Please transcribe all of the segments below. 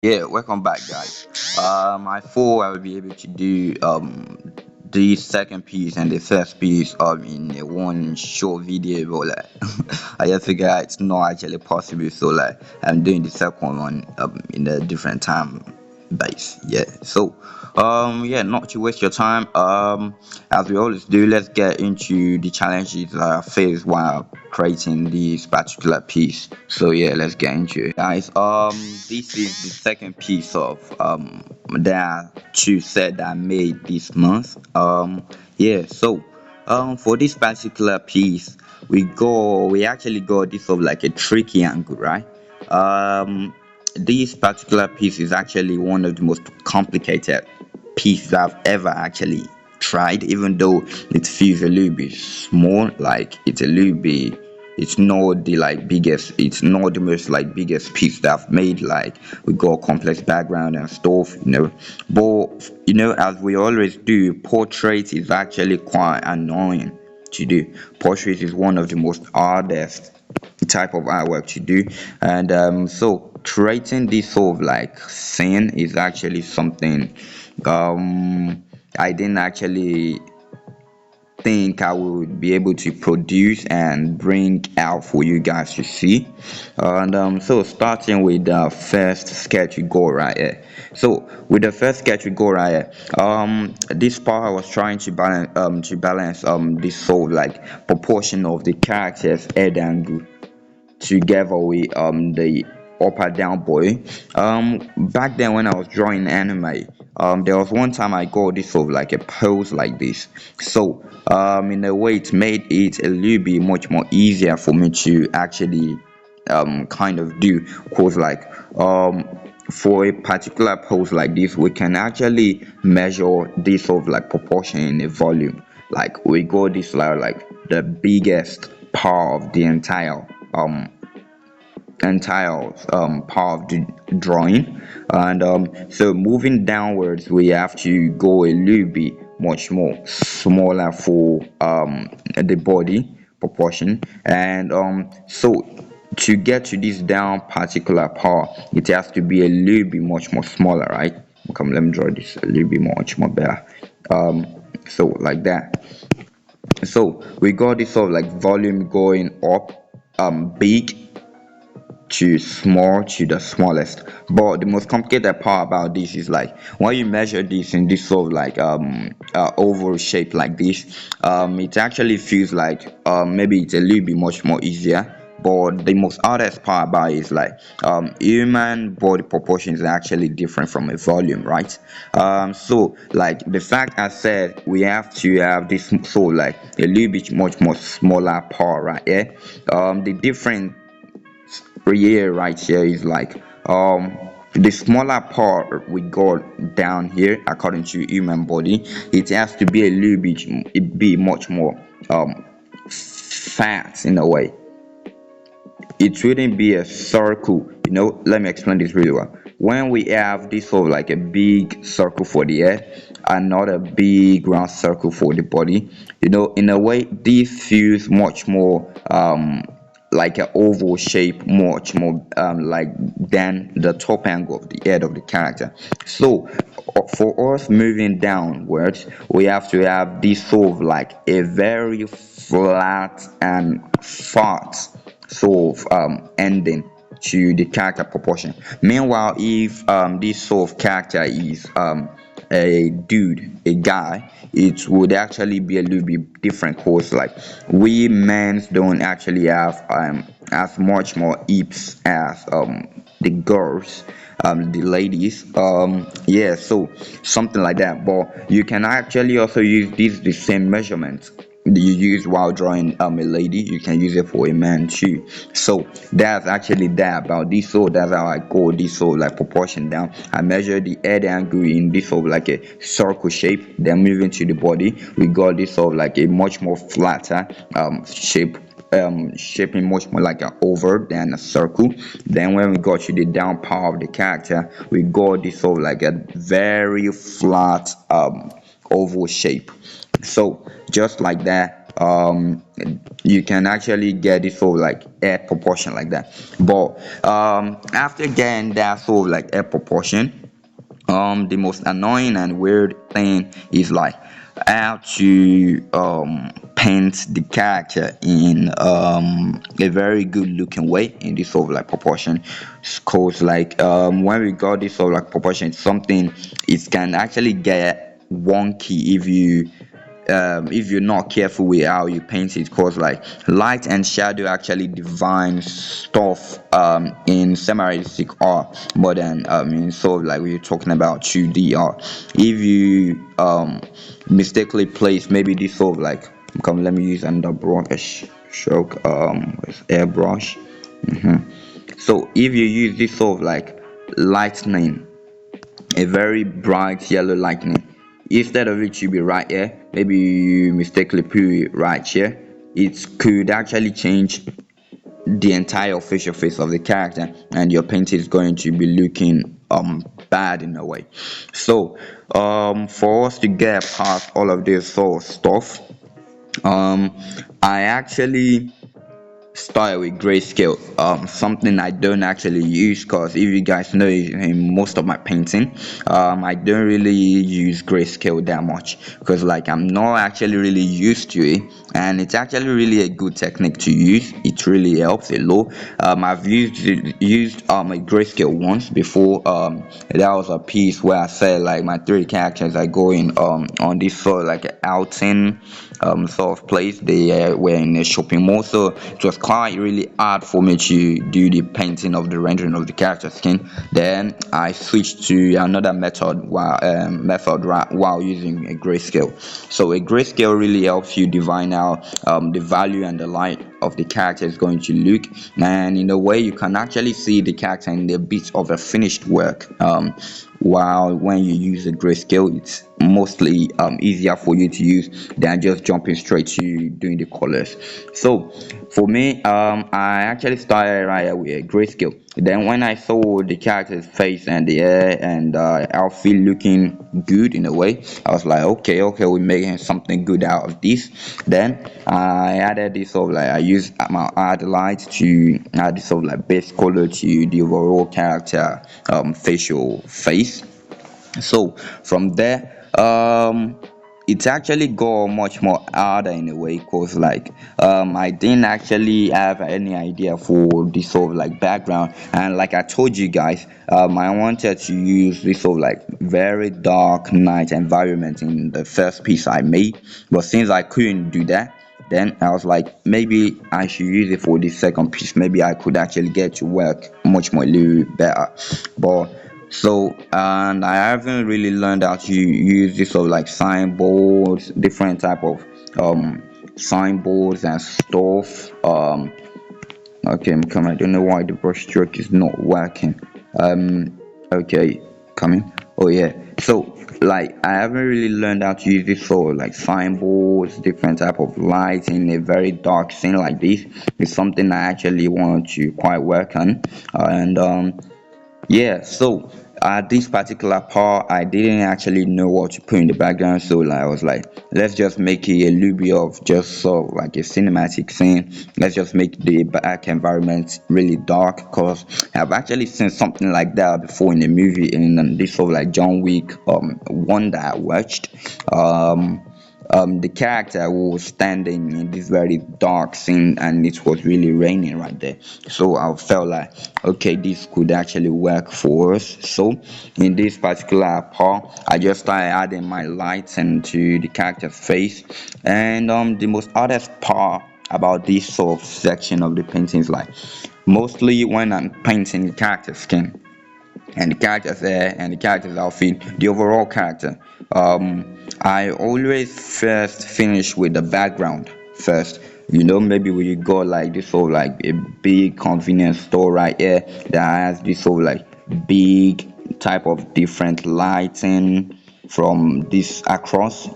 Yeah, welcome back, guys. I thought I would be able to do the second piece and the first piece in a one short video, but like I just figure it's not actually possible, so like I'm doing the second one in a different time base. Yeah, so yeah, not to waste your time. As we always do, let's get into the challenges I face while creating this particular piece. So yeah, let's get into it, guys. This is the second piece of there are two set that I made this month. Yeah, so for this particular piece, we actually got this of like a tricky angle, right? Um, this particular piece is actually one of the most complicated pieces I've ever actually tried, even though it feels a little bit small, like it's a little bit, it's not the like biggest, it's not the most like biggest piece that I've made. Like we got complex background and stuff, but as we always do, portrait is actually quite annoying to do. Portrait is one of the most hardest type of artwork to do, and so creating this sort of like scene is actually something I didn't actually think I would be able to produce and bring out for you guys to see. And so starting with the first sketch we go right here. So with the first sketch we go right here, this part I was trying to balance this sort of like proportion of the character's head angle together with the upper down boy. Back then when I was drawing anime, there was one time I got this sort of like a pose like this. So in a way it made it a little bit much more easier for me to actually kind of do, cause like for a particular pose like this we can actually measure this sort of like proportion in a volume. Like we got this like the biggest part of the entire part of the drawing, and so moving downwards we have to go a little bit much more smaller for the body proportion, and so to get to this down particular part it has to be a little bit much more smaller, right? Come, let me draw this a little bit much more better. um so like that. So we got this sort of like volume going up, big to small to the smallest. But the most complicated part about this is like when you measure this in this sort of like oval shape like this, it actually feels like maybe it's a little bit much more easier. But the most hardest part about it is like human body proportions are actually different from a volume, right? So like the fact I said we have to have this sort of like a little bit much more smaller part right here. The different here right here is like the smaller part we got down here according to human body, it has to be a little bit, it be much more fat in a way. It wouldn't be a circle, let me explain this really well. When we have this sort of like a big circle for the head and not a big round circle for the body, in a way this feels much more like an oval shape, much more like than the top angle of the head of the character. So for us moving downwards we have to have this sort of like a very flat and fat sort of ending to the character proportion. Meanwhile, if this sort of character is a dude, a guy, it would actually be a little bit different, cause like we men don't actually have as much more hips as the girls, the ladies, yeah, so something like that. But you can actually also use this the same measurement you use while drawing a lady, you can use it for a man too. So that's actually that about this. So that's how I go this sort of like proportion down. I measure the head angle in this sort of like a circle shape, then moving to the body we got this sort of like a much more flatter shape, shaping much more like an oval than a circle. Then when we got to the down part of the character we got this sort of like a very flat oval shape. So just like that, you can actually get this sort of like air proportion like that. But after getting that sort of like air proportion, the most annoying and weird thing is like how to paint the character in a very good looking way in this sort of like proportion. Cause like when we got this sort of like proportion, it's something it can actually get wonky if you're not careful with how you paint it, because like light and shadow actually define stuff in semi-realistic art more than in sort of like we're talking about 2D art. If you mistakenly place maybe this sort of like, come, let me use another brush stroke, with airbrush. So if you use this sort of like lightning, a very bright yellow lightning, instead of it to be right here, maybe you mistakenly put it right here, it could actually change the entire facial face of the character, and your painting is going to be looking bad in a way. So for us to get past all of this sort of stuff, um I actually style with grayscale, something I don't actually use, because if you guys know, in most of my painting I don't really use grayscale that much, because like I'm not actually really used to it, and it's actually really a good technique to use. It really helps a lot. I've used a grayscale once before. That was a piece where I said like my three characters are going on this sort of like outing sort of place. They were in a shopping mall, so it was quite really hard for me to do the painting of the rendering of the character skin. Then I switched to another method while using a grayscale. So a grayscale really helps you divine out the value and the light of the character is going to look, and in a way you can actually see the character in a bit of a finished work. While when you use a grayscale, it's mostly easier for you to use than just jumping straight to doing the colors. So for me, I actually started right with a grayscale. Then when I saw the character's face and the hair and outfit looking good in a way, I was like, okay, we're making something good out of this. Then I added this sort of like, I used my add light to add this sort of like base color to the overall character facial face. So from there, it's actually got much more harder in a way, because like I didn't actually have any idea for this sort of like background, and like I told you guys, I wanted to use this sort of like very dark night environment in the first piece I made, but since I couldn't do that, then I was like, maybe I should use it for the second piece. Maybe I could actually get to work much more little better. But so, and I haven't really learned how to use this sort of like signboards, different type of signboards and stuff. Okay, I'm coming. I don't know why the brush stroke is not working. Okay, coming. Oh yeah. So like I haven't really learned how to use this sort of like signboards, different type of lights in a very dark scene like this. It's something I actually want to quite work on, and yeah. So at this particular part, I didn't actually know what to put in the background, so like I was like, let's just make it a little bit of just sort of like a cinematic scene. Let's just make the back environment really dark, because I've actually seen something like that before in a movie, in this sort of like John Wick one that I watched. The character was standing in this very dark scene, and it was really raining right there. So I felt like, okay, this could actually work for us. So in this particular part, I just started adding my lights into the character's face. And the most hardest part about this sort of section of the painting is like, mostly when I'm painting the character's skin and the character's hair and the character's outfit, the overall character. I always first finish with the background first. Maybe we go like this sort of like a big convenience store right here that has this sort of like big type of different lighting from this across,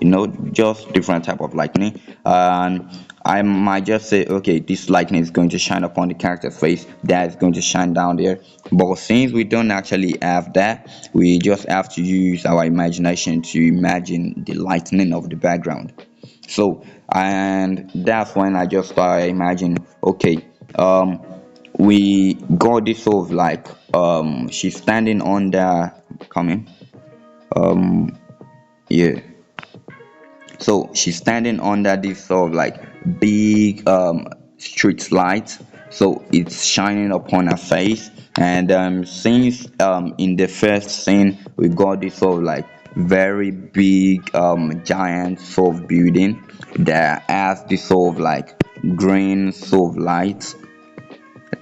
just different type of lightning. And I might just say, okay, this lightning is going to shine upon the character's face, that is going to shine down there. But since we don't actually have that, we just have to use our imagination to imagine the lightning of the background. So, and that's when I just started imagining, okay, we got this sort of like, she's standing under, coming, yeah. So she's standing under this sort of like big street light. So it's shining upon her face. And since in the first scene we got this sort of like very big giant sort of building that has this sort of like green sort of light,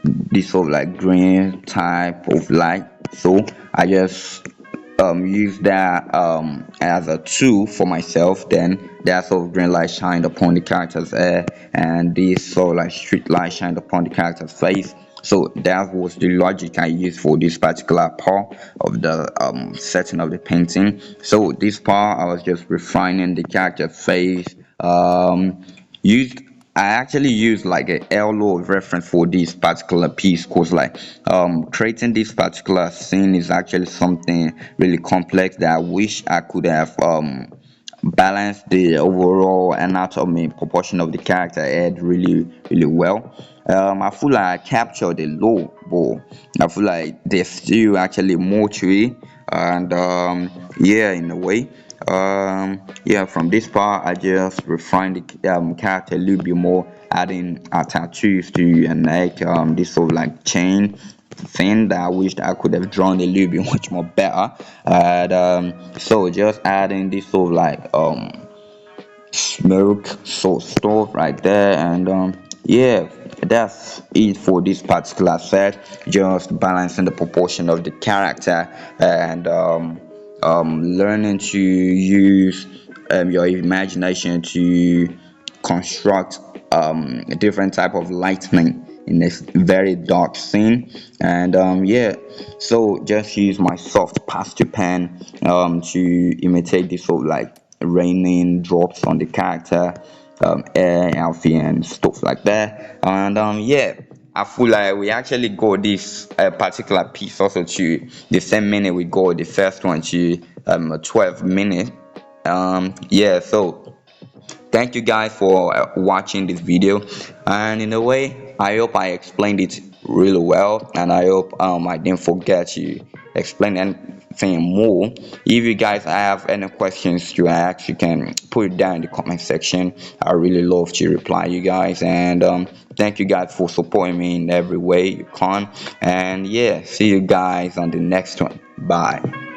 this sort of like green type of light. So I just use that as a tool for myself. Then that sort of green light shined upon the character's hair, and this sort of like street light shined upon the character's face. So that was the logic I used for this particular part of the setting of the painting. So this part I was just refining the character's face, used I actually used like a LO reference for this particular piece, because like creating this particular scene is actually something really complex that I wish I could have balanced the overall anatomy proportion of the character head really well. I feel like I captured the low, but I feel like there's still actually more to it. And yeah, in a way, yeah, from this part I just refined the character a little bit more, adding tattoos to her neck, this sort of like chain thing that I wished I could have drawn a little bit much more better. And so just adding this sort of like smoke so stuff right there. And yeah, that's it for this particular set, just balancing the proportion of the character, and learning to use your imagination to construct a different type of lightning in this very dark scene. And yeah, so just use my soft pastel pen to imitate this sort of like raining drops on the character, air, Alfie, and stuff like that. And yeah, I feel like we actually got this particular piece also to the same minute we got the first one to 12 minutes. Yeah, so thank you guys for watching this video, and in a way I hope I explained it really well, and I hope I didn't forget to explain anything more. If you guys have any questions to ask, you can put it down in the comment section. I really love to reply you guys. And thank you guys for supporting me in every way you can. And yeah, see you guys on the next one. Bye.